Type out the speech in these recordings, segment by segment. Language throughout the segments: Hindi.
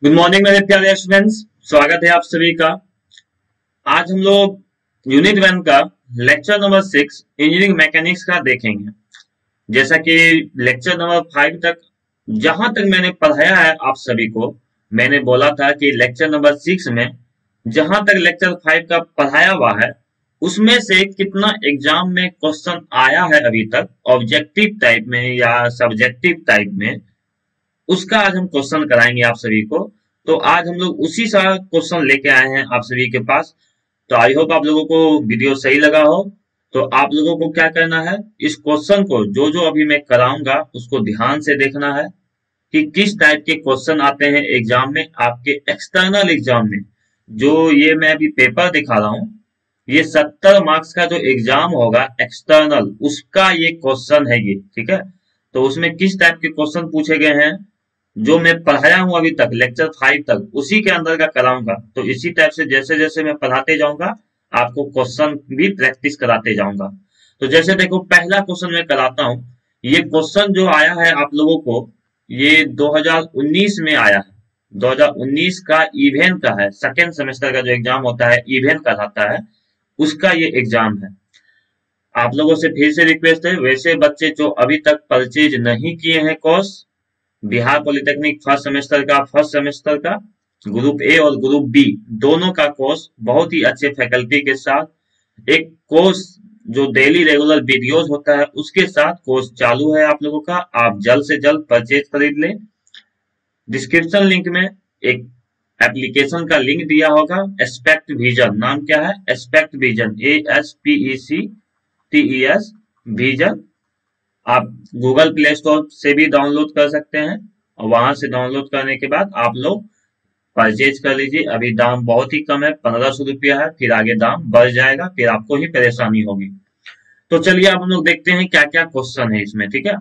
गुड मॉर्निंग मेरे प्यारे स्टूडेंट्स। स्वागत है आप सभी का। आज हम लोग यूनिट 1 का लेक्चर नंबर 6 इंजीनियरिंग मैकेनिक्स का देखेंगे। जैसा कि लेक्चर नंबर 5 तक जहां तक मैंने पढ़ाया है आप सभी को, मैंने बोला था कि लेक्चर नंबर 6 में जहां तक लेक्चर 5 का पढ़ाया हुआ है उसमें से कितना एग्जाम में क्वेश्चन आया है अभी तक ऑब्जेक्टिव टाइप में या सब्जेक्टिव टाइप में, उसका आज हम क्वेश्चन कराएंगे आप सभी को। तो आज हम लोग उसी सा क्वेश्चन लेके आए हैं आप सभी के पास। तो आई होप आप लोगों को वीडियो सही लगा हो। तो आप लोगों को क्या करना है, इस क्वेश्चन को जो जो अभी मैं कराऊंगा उसको ध्यान से देखना है कि किस टाइप के क्वेश्चन आते हैं एग्जाम में, आपके एक्सटर्नल एग्जाम में। जो ये मैं अभी पेपर दिखा रहा हूं, ये 70 मार्क्स का जो एग्जाम होगा एक्सटर्नल, उसका ये क्वेश्चन है ये, ठीक है। तो उसमें किस टाइप के क्वेश्चन पूछे गए हैं, जो मैं पढ़ाया हूं अभी तक लेक्चर 5 तक, उसी के अंदर का कराऊंगा। तो इसी टाइप से जैसे जैसे मैं पढ़ाते जाऊंगा आपको क्वेश्चन भी प्रैक्टिस कराते जाऊंगा। तो जैसे देखो, पहला क्वेश्चन मैं कराता हूं। ये क्वेश्चन जो आया है आप लोगों को, ये 2019 में आया है। 2019 का इवेंट का है, सेकेंड सेमेस्टर का जो एग्जाम होता है इवेंट कहलाता है, उसका ये एग्जाम है। आप लोगों से फिर से रिक्वेस्ट है, वैसे बच्चे जो अभी तक परचेज नहीं किए हैं course, Bihar polytechnic first semester का ग्रुप ए और ग्रुप बी दोनों का कोर्स बहुत ही अच्छे फैकल्टी के साथ, एक कोर्स जो डेली रेगुलर वीडियोस होता है उसके साथ कोर्स चालू है आप लोगों का। आप जल्द से जल्द परचेज खरीद लें। डिस्क्रिप्शन लिंक में एक एप्लीकेशन का लिंक दिया होगा, एस्पेक्ट विजन नाम क्या है, एस्पेक्ट विजन, ASPECTES विजन। आप गूगल प्ले स्टोर से भी डाउनलोड कर सकते हैं और वहां से डाउनलोड करने के बाद आप लोग परचेज कर लीजिए। अभी दाम बहुत ही कम है, 1500 रुपया है, फिर आगे दाम बढ़ जाएगा, फिर आपको ही परेशानी होगी। तो चलिए अब हम लोग देखते हैं क्या क्या क्वेश्चन है इसमें, ठीक है।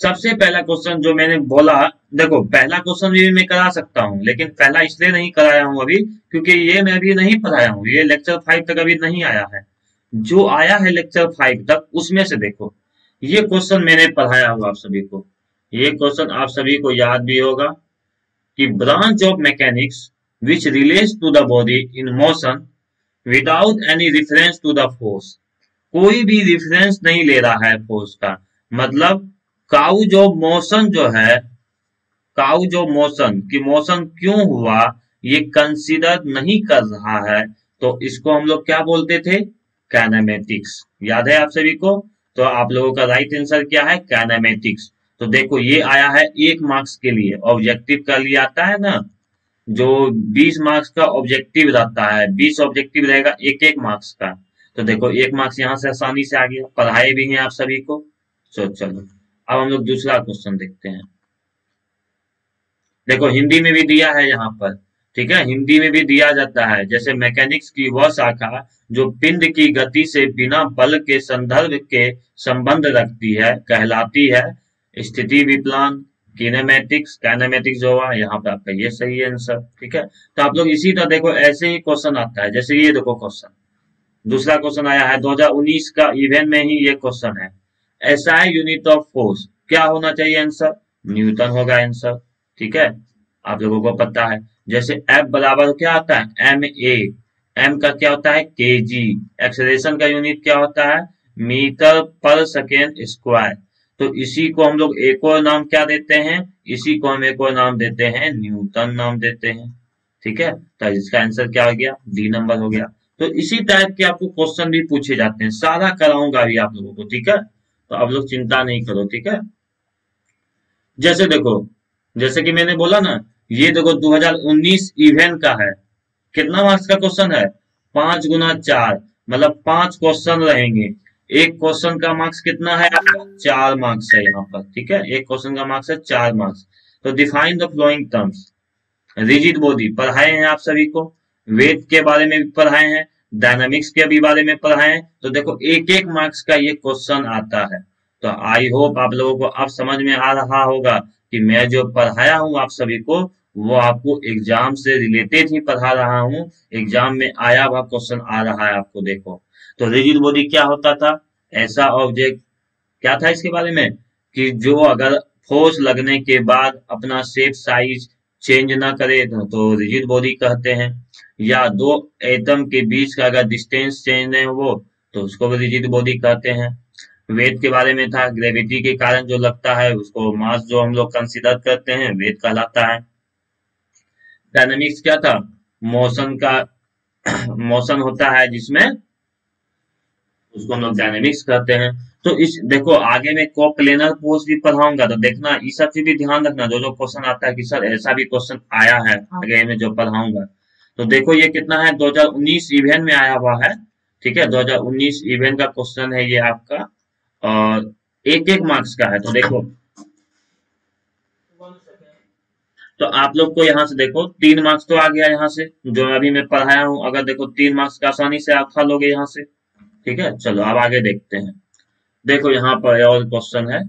सबसे पहला क्वेश्चन जो मैंने बोला, देखो पहला क्वेश्चन भी मैं करा सकता हूं, लेकिन पहला इसलिए नहीं कराया हूं अभी क्योंकि ये मैं अभी नहीं पढ़ाया हूं, ये लेक्चर 5 तक अभी नहीं आया है। जो आया है लेक्चर 5 तक उसमें से देखो, ये क्वेश्चन मैंने पढ़ाया हुआ आप सभी को। ये क्वेश्चन आप सभी को याद भी होगा कि branch of mechanics which relates to the body in motion without any reference to the force. कोई भी रिफरेंस नहीं ले रहा है फोर्स का, मतलब काउ जो मोशन जो है, काउ जो मोशन की मोशन क्यों हुआ ये कंसीडर नहीं कर रहा है, तो इसको हम लोग क्या बोलते थे, काइनेमेटिक्स। याद है आप सभी को। तो आप लोगों का राइट आंसर क्या है, काइनेमेटिक्स। तो देखो ये आया है 1 मार्क्स के लिए, ऑब्जेक्टिव का लिए आता है ना, जो 20 मार्क्स का ऑब्जेक्टिव रहता है, 20 ऑब्जेक्टिव रहेगा 1-1 मार्क्स का। तो देखो 1 मार्क्स यहाँ से आसानी से आ गया, पढ़ाए भी हैं आप सभी को। चलो अब हम लोग दूसरा क्वेश्चन देखते हैं। देखो हिंदी में भी दिया है यहाँ पर, ठीक है, हिंदी में भी दिया जाता है। जैसे मैकेनिक्स की वह शाखा जो पिंड की गति से बिना बल के संदर्भ के संबंध रखती है कहलाती है स्थिति विप्लान, किनेमेटिक्स। काइनेमेटिक्स जो हुआ यहाँ पे आपका ये सही है आंसर, ठीक है। तो आप लोग इसी तरह देखो ऐसे ही क्वेश्चन आता है। जैसे ये देखो क्वेश्चन, दूसरा क्वेश्चन आया है 2019 का इवेंट में ही ये क्वेश्चन है। एसआई यूनिट ऑफ फोर्स क्या होना चाहिए आंसर, न्यूटन होगा आंसर, ठीक है, आप लोगों को पता है। जैसे F बराबर क्या होता है, MA, M का क्या होता है, kg, एक्सेलरेशन का यूनिट क्या होता है, मीटर पर सेकेंड स्क्वायर। तो इसी को हम लोग एक और नाम क्या देते हैं, इसी को हम एक और नाम देते हैं न्यूटन नाम देते हैं, ठीक है। तो इसका आंसर क्या हो गया, डी नंबर हो गया। तो इसी टाइप के आपको क्वेश्चन भी पूछे जाते हैं, सारा कराऊंगा अभी आप लोगों को, ठीक है। तो आप लोग चिंता नहीं करो, ठीक है। जैसे देखो, जैसे कि मैंने बोला ना, ये देखो 2019 इवेंट का है, कितना मार्क्स का क्वेश्चन है, 5 गुना 4, मतलब 5 क्वेश्चन रहेंगे। एक क्वेश्चन का मार्क्स कितना है आपका, 4 मार्क्स है यहाँ पर, ठीक है। एक क्वेश्चन का मार्क्स है 4 मार्क्स। तो define the flowing terms. Rigid body पढ़ाए हैं आप सभी को, वेट के बारे में भी पढ़ाए हैं, डायनामिक्स के भी बारे में पढ़ाए हैं। तो देखो 1-1 मार्क्स का ये क्वेश्चन आता है। तो आई होप आप लोगों को अब समझ में आ रहा होगा कि मैं जो पढ़ाया हूं आप सभी को वो आपको एग्जाम से रिलेटेड ही पढ़ा रहा हूं, एग्जाम में आया हुआ क्वेश्चन आ रहा है आपको। देखो तो रिजिड बॉडी क्या होता था, ऐसा ऑब्जेक्ट, क्या था इसके बारे में कि जो अगर फोर्स लगने के बाद अपना शेप साइज चेंज ना करे तो रिजिड बॉडी कहते हैं, या दो एटम के बीच का अगर डिस्टेंस चेंज है वो, तो उसको भी रिजिड बॉडी कहते हैं। वेट के बारे में था, ग्रेविटी के कारण जो लगता है उसको मास जो हम लोग कंसीडर करते हैं वेट कहलाता है। डायनामिक्स क्या था, मोशन का मोशन होता है जिसमें, उसको हम लोग डायनेमिक्स कहते हैं। तो इस देखो आगे में कोप्लेनर फोर्स भी पढ़ाऊंगा, तो देखना इस सब चीज भी ध्यान रखना, जो जो क्वेश्चन आता है कि सर ऐसा भी क्वेश्चन आया है आगे में जो पढ़ाऊंगा। तो देखो ये कितना है, 2019 इवेंट में आया हुआ है, ठीक है, 2019 इवेंट का क्वेश्चन है ये आपका, और एक एक मार्क्स का है। तो देखो, तो आप लोग को यहाँ से देखो 3 मार्क्स तो आ गया यहाँ से, जो अभी मैं पढ़ाया हूँ, अगर देखो 3 मार्क्स का आसानी से आप खा लोगे यहाँ से, ठीक है। चलो अब आगे देखते हैं। देखो यहाँ पर और क्वेश्चन है,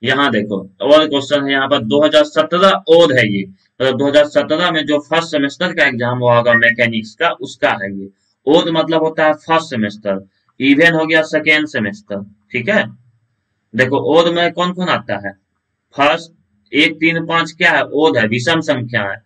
यहाँ देखो और क्वेश्चन है यहाँ पर 2017 और है ये, मतलब 2017 में जो फर्स्ट सेमेस्टर का एग्जाम हुआ होगा मैकेनिक्स का, उसका है ये। और मतलब होता है फर्स्ट सेमेस्टर, इवन हो गया सेकेंड सेमेस्टर, ठीक है। देखो और में कौन कौन आता है, फर्स्ट, 1 3 5 क्या है, ओड है, विषम संख्या है।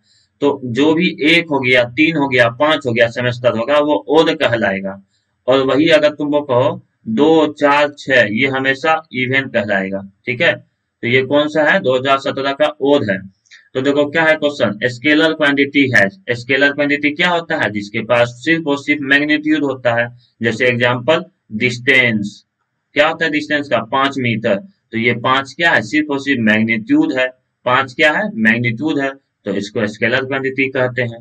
तो जो भी 1 हो गया, 3 हो गया, 5 हो गया सेमेस्टर होगा वो ओड कहलाएगा। और वही अगर तुम वो कहो 2 4 6, ये हमेशा इवेंट कहलाएगा, ठीक है। तो ये कौन सा है, 2017 का ओड है। तो देखो क्या है क्वेश्चन, स्केलर क्वांटिटी है। स्केलर क्वांटिटी क्या होता है, जिसके पास सिर्फ और सिर्फ मैग्नीट्यूड होता है। जैसे एग्जांपल डिस्टेंस, क्या होता है डिस्टेंस का, 5 मीटर। तो ये 5 क्या है, सिर्फ और सिर्फ मैग्नीट्यूड है। 5 क्या है, मैग्नीट्यूड है, तो इसको स्केलर क्वांटिटी कहते हैं।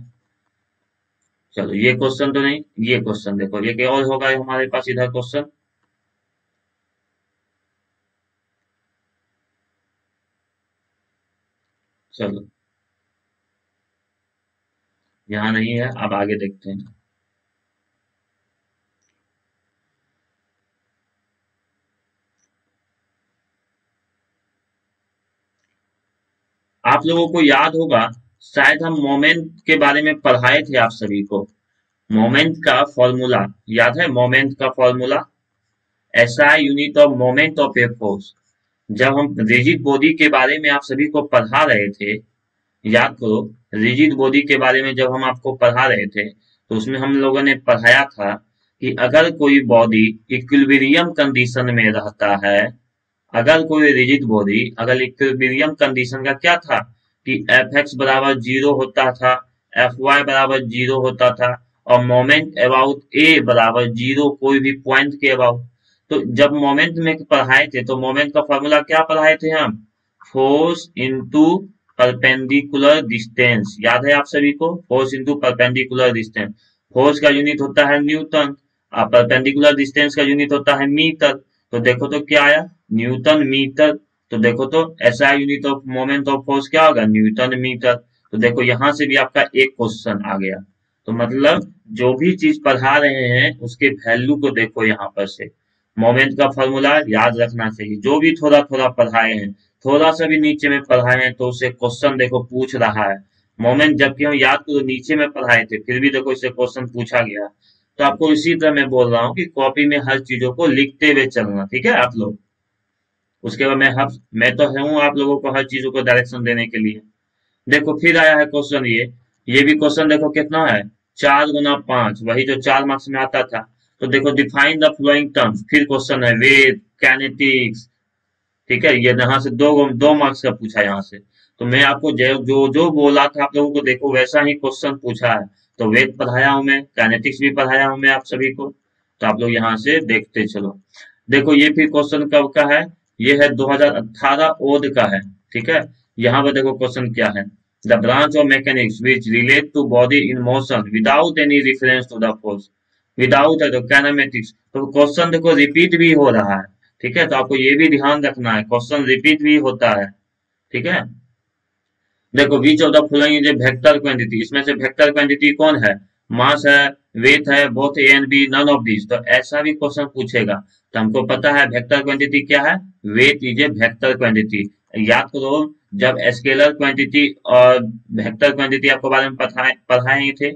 चलो ये क्वेश्चन तो नहीं, ये क्वेश्चन देखो, ये क्या और होगा हमारे पास इधर क्वेश्चन। चलो यहाँ नहीं है, अब आगे देखते हैं। आप लोगों को याद होगा, शायद हम मोमेंट के बारे में पढ़ाए थे आप सभी को। मोमेंट का फॉर्मूला याद है, मोमेंट का formula, SI unit of moment of a force. जब हम रिजिड बॉडी के बारे में आप सभी को पढ़ा रहे थे, याद करो, रिजिड बॉडी के बारे में जब हम आपको पढ़ा रहे थे, तो उसमें हम लोगों ने पढ़ाया था कि अगर कोई बॉडी इक्विलिब्रियम कंडीशन में रहता है, अगर कोई रिजिड बॉडी, अगर इक्विलिब्रियम कंडीशन का क्या था कि एफ एक्स बराबर 0 होता था, एफ वाई बराबर 0 होता था, और मोमेंट अबाउट ए बराबर 0 कोई भी पॉइंट के अबाउट। तो जब मोमेंट में पढ़ाए थे तो मोमेंट का फॉर्मूला क्या पढ़ाए थे हम, फोर्स इनटू परपेंडिकुलर डिस्टेंस। याद है आप सभी को, force into perpendicular distance. Force का यूनिट होता है न्यूटन, और परपेंडिकुलर डिस्टेंस का यूनिट होता है मीटर। तो देखो तो क्या आया, न्यूटन मीटर। तो देखो तो ऐसा unit of moment of force क्या होगा, न्यूटन मीटर। तो देखो यहां से भी आपका एक क्वेश्चन आ गया। तो मतलब जो भी चीज पढ़ा रहे हैं उसके वैल्यू को देखो, यहाँ पर से मोमेंट का फॉर्मूला याद रखना चाहिए। जो भी थोड़ा थोड़ा पढ़ाए हैं, थोड़ा सा भी नीचे में पढ़ाए हैं, तो उससे क्वेश्चन देखो पूछ रहा है। मोमेंट जबकि हम याद करो नीचे में पढ़ाए थे, फिर भी देखो इससे क्वेश्चन पूछा गया। तो आपको इसी तरह मैं बोल रहा हूँ कि कॉपी में हर चीजों को लिखते हुए चलना, ठीक है आप लोग। उसके बाद मैं तो हूँ आप लोगों को हर चीजों को डायरेक्शन देने के लिए। देखो फिर आया है क्वेश्चन ये भी क्वेश्चन देखो कितना है, 4 गुना 5, वही जो 4 मार्क्स में आता था। तो देखो डिफाइन द फ्लोइंग टर्म्स, फिर क्वेश्चन है वेट, कैनेटिक्स, ठीक है। ये यहाँ से दो मार्क्स का पूछा यहाँ से। तो मैं आपको जो जो जो बोला था आप लोगों को देखो वैसा ही क्वेश्चन पूछा है। तो वेट पढ़ाया हूं मैं, काइनेटिक्स भी पढ़ाया हूं मैं आप सभी को। तो आप लोग यहाँ से देखते चलो। देखो ये फिर क्वेश्चन कब का है, ये है 2018 ओड का है, ठीक है। यहाँ पर देखो क्वेश्चन क्या है, the branch of mechanics which relate to body in motion without any reference to the force, without है तो काइनेमेटिक्स। तो क्वेश्चन देखो रिपीट भी हो रहा है, ठीक है। तो आपको ये भी ध्यान रखना है, क्वेश्चन रिपीट भी होता है, ठीक है। देखो which of the following is a vector quantity, इसमें से वेक्टर क्वांटिटी कौन है, मास है, वेट है, both A and B, none of this. तो ऐसा भी क्वेश्चन पूछेगा। तो हमको पता है वेक्टर क्वांटिटी क्या है, weight is a vector quantity. याद करो, जब स्केलर क्वांटिटी और वेक्टर क्वांटिटी आपको बारे में पढ़ाए ही थे,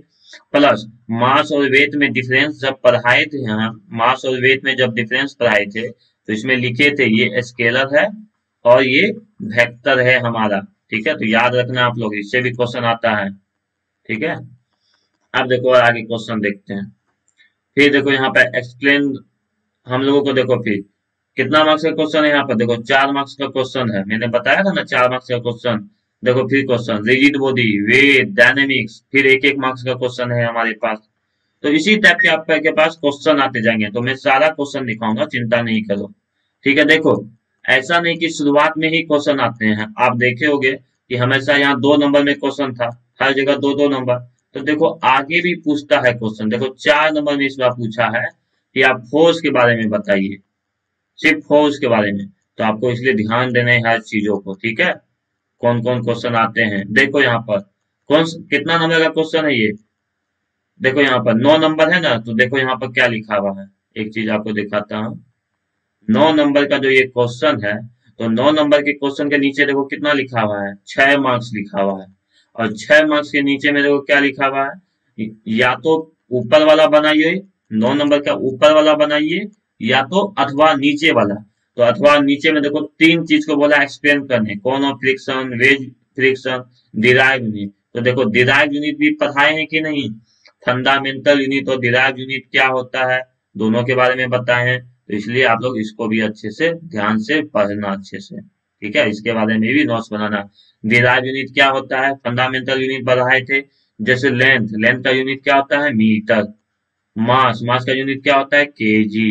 प्लस मास और वेट में डिफरेंस जब पढ़ाए थे, यहाँ मास और वेट में जब डिफरेंस पढ़ाए थे, तो इसमें लिखे थे ये स्केलर है और ये वेक्टर है हमारा, ठीक है, तो याद रखना आप लोग, इससे भी क्वेश्चन आता है। ठीक है, अब देखो और आगे क्वेश्चन देखते हैं। फिर देखो यहाँ पे एक्सप्लेन, हम लोगों को देखो फिर कितना मार्क्स का क्वेश्चन है यहाँ पर, देखो 4 मार्क्स का क्वेश्चन है, मैंने बताया था ना 4 मार्क्स का क्वेश्चन। देखो फिर question rigid body, weight, dynamics, फिर 1-1 मार्क्स का क्वेश्चन है हमारे पास। तो इसी टाइप के आपके पास क्वेश्चन आते जाएंगे, तो मैं सारा क्वेश्चन दिखाऊंगा, चिंता नहीं करो। ठीक है, देखो ऐसा नहीं कि शुरुआत में ही क्वेश्चन आते हैं, आप देखे होंगे कि हमेशा यहाँ 2 नंबर में क्वेश्चन था, हर जगह 2-2 नंबर। तो देखो आगे भी पूछता है क्वेश्चन, देखो 4 नंबर में इस बार पूछा है कि आप फोर्स के बारे में बताइए, सिर्फ फोर्स के बारे में। तो आपको इसलिए ध्यान देना है हर चीजों को। ठीक है, कौन कौन क्वेश्चन आते हैं देखो यहाँ पर, कौन कितना नंबर का क्वेश्चन है ये, देखो यहाँ पर 9 नंबर है ना, तो देखो यहाँ पर क्या लिखा हुआ है, एक चीज आपको दिखाता हूँ। 9 नंबर का जो ये क्वेश्चन है, तो 9 नंबर के क्वेश्चन के नीचे देखो कितना लिखा हुआ है, 6 मार्क्स लिखा हुआ है। और 6 मार्क्स के नीचे में देखो क्या लिखा हुआ है, या तो ऊपर वाला बनाइए, 9 नंबर का यूनिट वाला बनाइए, या तो अथवा नीचे वाला। तो अथवा नीचे में देखो 3 चीज को बोला एक्सप्लेन करने, cone of friction, wedge friction, derive unit. तो देखो डिराइव यूनिट भी पढ़ाए हैं कि नहीं, फंडामेंटल यूनिट और डिराइव यूनिट क्या होता है, दोनों के बारे में बताए हैं। तो इसलिए आप लोग इसको भी अच्छे से ध्यान से पढ़ना अच्छे से। ठीक है, इसके बारे में भी नोट्स बनाना। डिराइव यूनिट क्या होता है, फंडामेंटल यूनिट बढ़ाए थे, जैसे लेंथ, लेंथ का यूनिट क्या होता है, मीटर। मास, मास का यूनिट क्या होता है, केजी।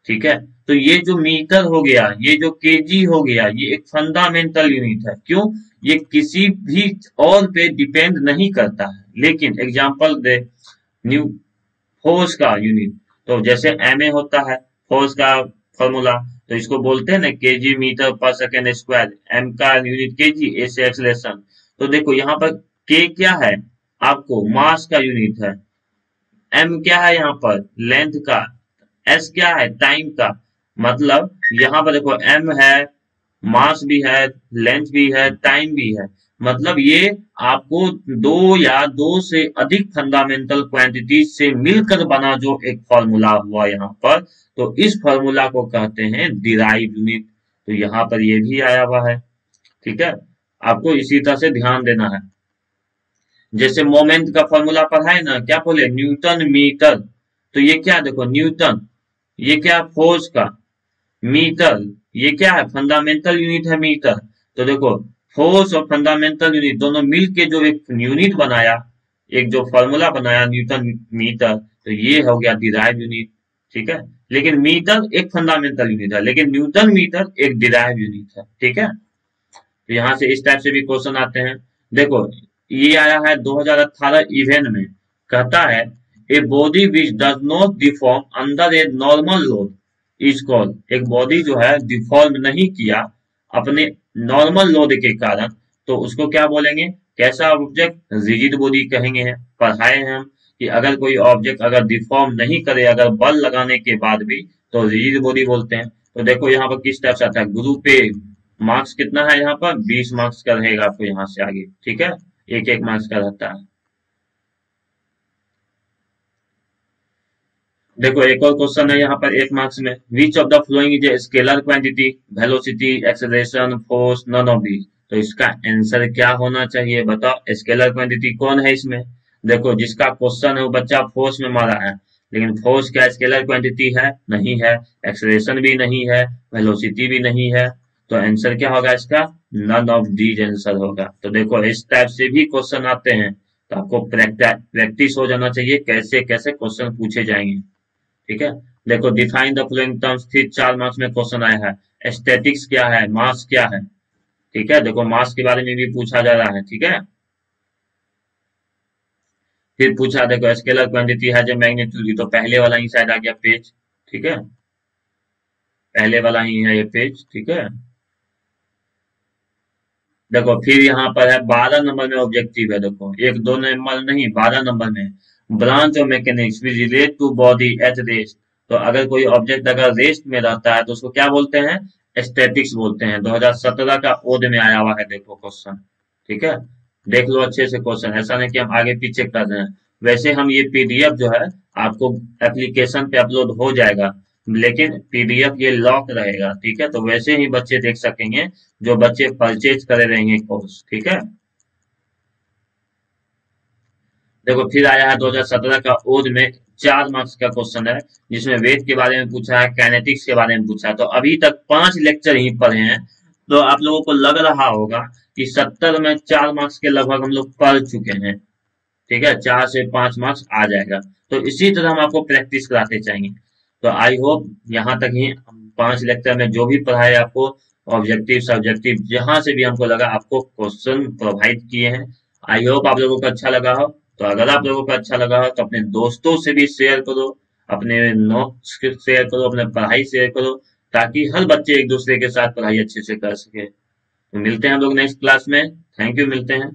ठीक है, तो ये जो मीटर हो गया, ये जो केजी हो गया, ये एक फंडामेंटल यूनिट है। क्यों, ये किसी भी और पे डिपेंड नहीं करता है। लेकिन एग्जांपल दे, न्यू फोर्स का यूनिट, तो जैसे एमए होता है फोर्स का फॉर्मूला, तो इसको बोलते हैं ना केजी मीटर पर सेकेंड स्क्वायर, एम का यूनिट केजी, ए से एक्सलेशन। तो देखो यहाँ पर के क्या है, आपको मास का यूनिट है, एम क्या है यहाँ पर लेंथ का, एस क्या है टाइम का। मतलब यहाँ पर देखो एम है, मास भी है, लेंथ भी है, टाइम भी है। मतलब ये आपको 2 या 2 से अधिक फंडामेंटल क्वांटिटीज से मिलकर बना जो एक फॉर्मूला हुआ यहाँ पर, तो इस फॉर्मूला को कहते हैं डिराइव यूनिट। तो यहाँ पर ये भी आया हुआ है। ठीक है, आपको इसी तरह से ध्यान देना है। जैसे मोमेंट का फॉर्मूला पढ़ा है ना, क्या बोले, न्यूटन मीटर। तो ये क्या देखो न्यूटन, ये क्या फोर्स का, मीटर ये क्या है फंडामेंटल यूनिट है मीटर। तो देखो फोर्स और फंडामेंटल यूनिट दोनों मिलके जो एक यूनिट बनाया, एक जो फॉर्मूला बनाया न्यूटन मीटर, तो ये हो गया डिराइव यूनिट। ठीक है, लेकिन मीटर एक फंडामेंटल यूनिट है, लेकिन न्यूटन मीटर एक डिराइव यूनिट है। ठीक है, तो यहाँ से इस टाइप से भी क्वेश्चन आते हैं। देखो ये आया है 2018 इवेंट में, कहता है a body which does not deform under a normal load is called, एक बॉडी जो है डिफॉर्म नहीं किया अपने नॉर्मल लोड के कारण, तो उसको क्या बोलेंगे, कैसा ऑब्जेक्ट, रिजिड बॉडी कहेंगे। पढ़ाए हैं हम कि अगर कोई ऑब्जेक्ट अगर डिफॉर्म नहीं करे, अगर बल लगाने के बाद भी, तो रिजिड बॉडी बोलते हैं। तो देखो यहाँ पर किस टाइप से आता है, ग्रुप ए, मार्क्स कितना है यहाँ पर, 20 मार्क्स का रहेगा आपको यहाँ से आगे। ठीक है, 1-1 मार्क्स का रहता है। देखो एक और क्वेश्चन है यहाँ पर 1 मार्क्स में, which of the following is a scalar quantity, velocity, acceleration, force, none of these. तो इसका आंसर क्या होना चाहिए बताओ, स्केलर क्वांटिटी कौन है इसमें। देखो जिसका क्वेश्चन है वो बच्चा फोर्स में मारा है, लेकिन फोर्स क्या स्केलर क्वांटिटी है, नहीं है। एक्सेलरेशन भी नहीं है, वेलोसिटी भी नहीं है। तो आंसर क्या होगा इसका, नन ऑफ दीज आंसर होगा। तो देखो इस टाइप से भी क्वेश्चन आते हैं, तो आपको प्रैक्टिस हो जाना चाहिए कैसे कैसे क्वेश्चन पूछे जाएंगे। ठीक है, देखो डिफाइन द फ्लोइंग टर्म्स, फिर 4 मार्क्स में क्वेश्चन आया है। स्टैटिक्स क्या है, मास क्या है। ठीक है, देखो मास के बारे में भी पूछा जा रहा है। ठीक है, फिर पूछा देखो स्केलर क्वांटिटी है जो मैग्नीट्यूड, तो पहले वाला ही शायद आ गया पेज। ठीक है, पहले वाला ही है ये पेज। ठीक है, देखो फिर यहाँ पर है 12 नंबर में ऑब्जेक्टिव है, देखो 1-2 नंबर नहीं, 12 नंबर में, branch of mechanics which relate to body at rest. तो अगर कोई ऑब्जेक्ट अगर रेस्ट में रहता है तो उसको क्या बोलते हैं, स्टैटिक्स बोलते हैं। 2017 का ओड में आया हुआ है देखो क्वेश्चन। ठीक है, देख लो अच्छे से क्वेश्चन, ऐसा नहीं कि हम आगे पीछे कर रहे हैं। वैसे हम ये पीडीएफ जो है आपको एप्लीकेशन पे अपलोड हो जाएगा, लेकिन पीडीएफ ये लॉक रहेगा, ठीक है। तो वैसे ही बच्चे देख सकेंगे जो बच्चे परचेज करे रहेंगे कोर्स, ठीक है। देखो फिर आया है 2017 का ओज में, 4 मार्क्स का क्वेश्चन है, जिसमें वेट के बारे में पूछा है, काइनेटिक्स के बारे में पूछा है। तो अभी तक 5 लेक्चर ही पढ़े हैं, तो आप लोगों को लग रहा होगा कि 70 में 4 मार्क्स के लगभग हम लोग पढ़ चुके हैं, ठीक है। 4 से 5 मार्क्स आ जाएगा। तो इसी तरह हम आपको प्रैक्टिस कराते चाहिए। तो आई होप यहाँ तक ही 5 लेक्चर में जो भी पढ़ाए आपको, ऑब्जेक्टिव सब्जेक्टिव जहां से भी हमको लगा आपको क्वेश्चन प्रोवाइड किए हैं। आई होप आप लोगों को अच्छा लगा हो। तो अगर आप लोगों को अच्छा लगा हो तो अपने दोस्तों से भी शेयर करो, अपने नोट्स शेयर करो, अपने पढ़ाई शेयर करो, ताकि हर बच्चे एक दूसरे के साथ पढ़ाई अच्छे से कर सके। तो मिलते हैं हम लोग नेक्स्ट क्लास में। थैंक यू, मिलते हैं।